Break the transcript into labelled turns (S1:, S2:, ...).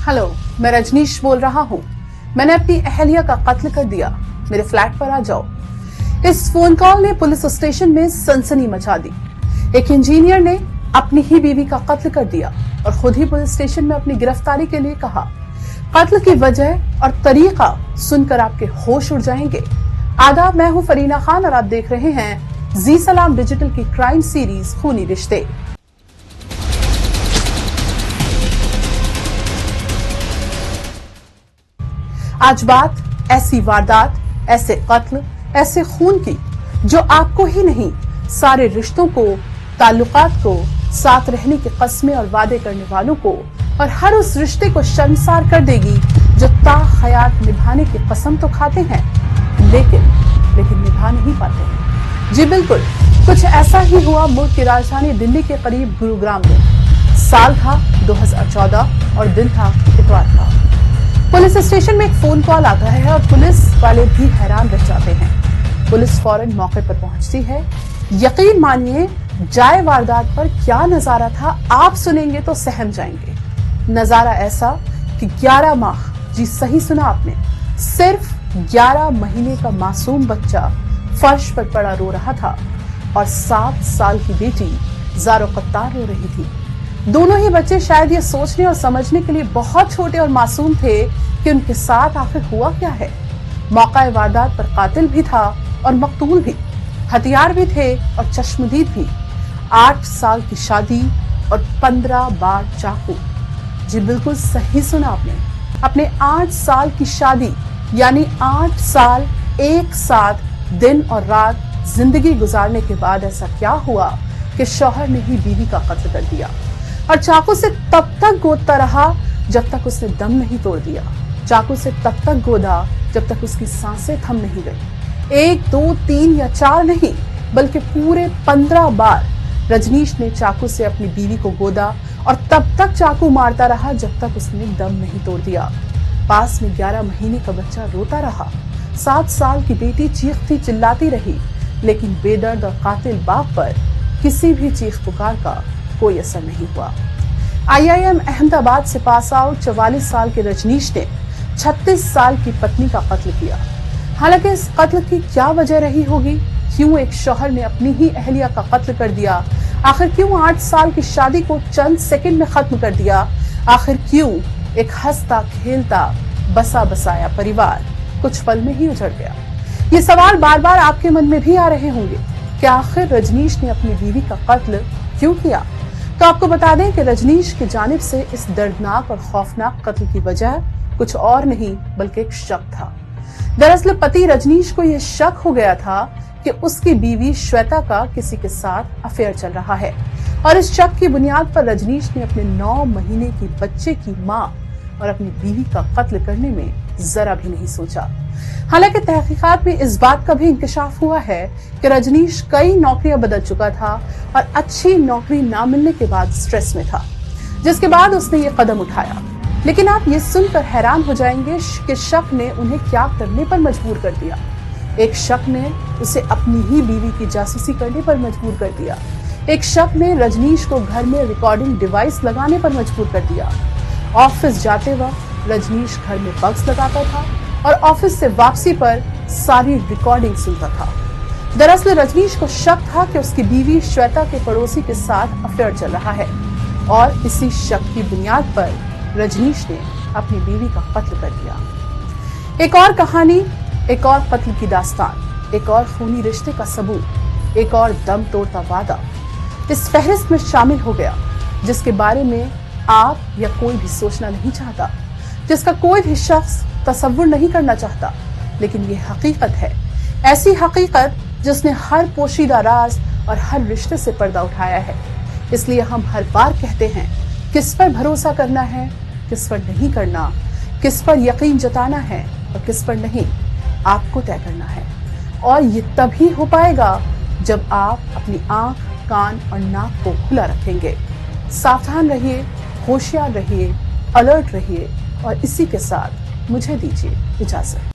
S1: Hello, मैं रजनीश बोल रहा हूँ। मैंने अपनी अहलिया का कत्ल कर दिया, मेरे फ्लैट पर आ जाओ। इस फोन कॉल ने पुलिस स्टेशन में सनसनी मचा दी। एक इंजीनियर ने अपनी ही बीवी का कत्ल कर दिया और खुद ही पुलिस स्टेशन में अपनी गिरफ्तारी के लिए कहा। कत्ल की वजह और तरीका सुनकर आपके होश उड़ जाएंगे। आदाब, मैं हूँ फरीना खान और आप देख रहे हैं जी सलाम डिजिटल की क्राइम सीरीज खूनी रिश्ते। आज बात ऐसी वारदात, ऐसे कत्ल, ऐसे खून की जो आपको ही नहीं सारे रिश्तों को, ताल्लुकात को, साथ रहने की कस्में और वादे करने वालों को और हर उस रिश्ते को शर्मसार कर देगी जो ता हयात निभाने की कसम तो खाते हैं लेकिन निभा नहीं पाते हैं। जी बिल्कुल, कुछ ऐसा ही हुआ मुल्क की राजधानी दिल्ली के करीब गुरुग्राम में। साल था 2014 और दिन था इतवार का। पुलिस स्टेशन में एक फोन कॉल आता है और पुलिस वाले भी हैरान रह जाते हैं। पुलिस फौरन मौके पर पहुंचती है। यकीन मानिए, जाए वारदात पर क्या नजारा था आप सुनेंगे तो सहम जाएंगे। नजारा ऐसा कि 11 माह, जी सही सुना आपने, सिर्फ 11 महीने का मासूम बच्चा फर्श पर पड़ा रो रहा था और 7 साल की बेटी ज़ारो कत्तार रो रही थी। दोनों ही बच्चे शायद ये सोचने और समझने के लिए बहुत छोटे और मासूम थे कि उनके साथ आखिर हुआ क्या है। मौका वारदात पर कातिल भी था और मकतूल भी, हथियार भी थे और चश्मदीद भी। 8 साल की शादी और 15 बार चाकू। जी बिल्कुल सही सुना आपने, अपने 8 साल की शादी यानी 8 साल एक साथ दिन और रात जिंदगी गुजारने के बाद ऐसा क्या हुआ कि शौहर ने ही बीवी का कत्ल कर दिया और चाकू से तब तक गोदता रहा जब तक उसने दम नहीं तोड़ दिया। चाकू से तब तक गोदा जब तक उसकी सांसें थम नहीं गई। 1, 2, 3 या 4 नहीं बल्कि पूरे 15 बार रजनीश ने चाकू से अपनी बीवी को गोदा और तब तक चाकू मारता रहा जब तक उसने दम नहीं तोड़ दिया। पास में 11 महीने का बच्चा रोता रहा। 7 साल की बेटी चीखती चिल्लाती रही, लेकिन बेदर्द और कातिल बाप पर किसी भी चीख पुकार का कोई असर नहीं हुआ। IIM अहमदाबाद से पास आउट 44 साल के रजनीश ने 36 साल की पत्नी का कत्ल किया। हालांकि इस कत्ल की क्या वजह रही होगी, क्यों एक शौहर ने अपनी ही अहलिया का कत्ल कर दिया, आखिर क्यों 8 साल की शादी को चंद सेकंड में खत्म कर दिया, आखिर क्यों एक हंसता खेलता बसा बसाया परिवार कुछ पल में ही उजड़ गया। ये सवाल बार बार आपके मन में भी आ रहे होंगे कि आखिर रजनीश ने अपनी बीवी का कत्ल क्यों किया। तो आपको बता दें कि रजनीश की जानिब से इस दर्दनाक और खौफनाक कत्ल की वजह कुछ और नहीं बल्कि एक शक था। दरअसल पति रजनीश को यह शक हो गया था कि उसकी बीवी श्वेता का किसी के साथ अफेयर चल रहा है और इस शक की बुनियाद पर रजनीश ने अपने 9 महीने की बच्चे की मां और अपनी बीवी का कत्ल करने में जरा भी नहीं सोचा। हालांकि तहकीकात में इस बात का भी इंकशाफ हुआ है कि रजनीश कई नौकरियां बदल चुका था और अच्छी नौकरी ना मिलने के बाद स्ट्रेस में था, जिसके बाद उसने ये कदम उठाया। लेकिन आप ये सुनकर हैरान हो जाएंगे कि शक ने उन्हें क्या करने पर मजबूर कर दिया। एक शक ने उसे अपनी ही बीवी की जासूसी करने पर मजबूर कर दिया। एक शक ने रजनीश को घर में रिकॉर्डिंग डिवाइस लगाने पर मजबूर कर दिया। ऑफिस जाते वक्त रजनीश घर में बग्स लगाता था और ऑफिस से वापसी पर सारी रिकॉर्डिंग सुनता था। दरअसल रजनीश को शक था कि उसकी बीवी श्वेता के पड़ोसी के साथ अफेयर चल रहा है और इसी शक की बुनियाद पर रजनीश ने अपनी बीवी का कत्ल कर दिया। एक और कहानी, एक और कत्ल की दास्तान, एक और खूनी रिश्ते का सबूत, एक और दम तोड़ता वादा इस फहरिस्त में शामिल हो गया, जिसके बारे में आप या कोई भी सोचना नहीं चाहता, जिसका कोई भी शख्स तसव्वुर नहीं करना चाहता। लेकिन ये हकीकत है, ऐसी हकीकत जिसने हर पोशीदा राज और हर रिश्ते से पर्दा उठाया है। इसलिए हम हर बार कहते हैं, किस पर भरोसा करना है, किस पर नहीं करना, किस पर यकीन जताना है और किस पर नहीं, आपको तय करना है। और ये तभी हो पाएगा जब आप अपनी आंख, कान और नाक को खुला रखेंगे। सावधान रहिए, होशियार रहिए, अलर्ट रहिए और इसी के साथ मुझे दीजिए इजाजत।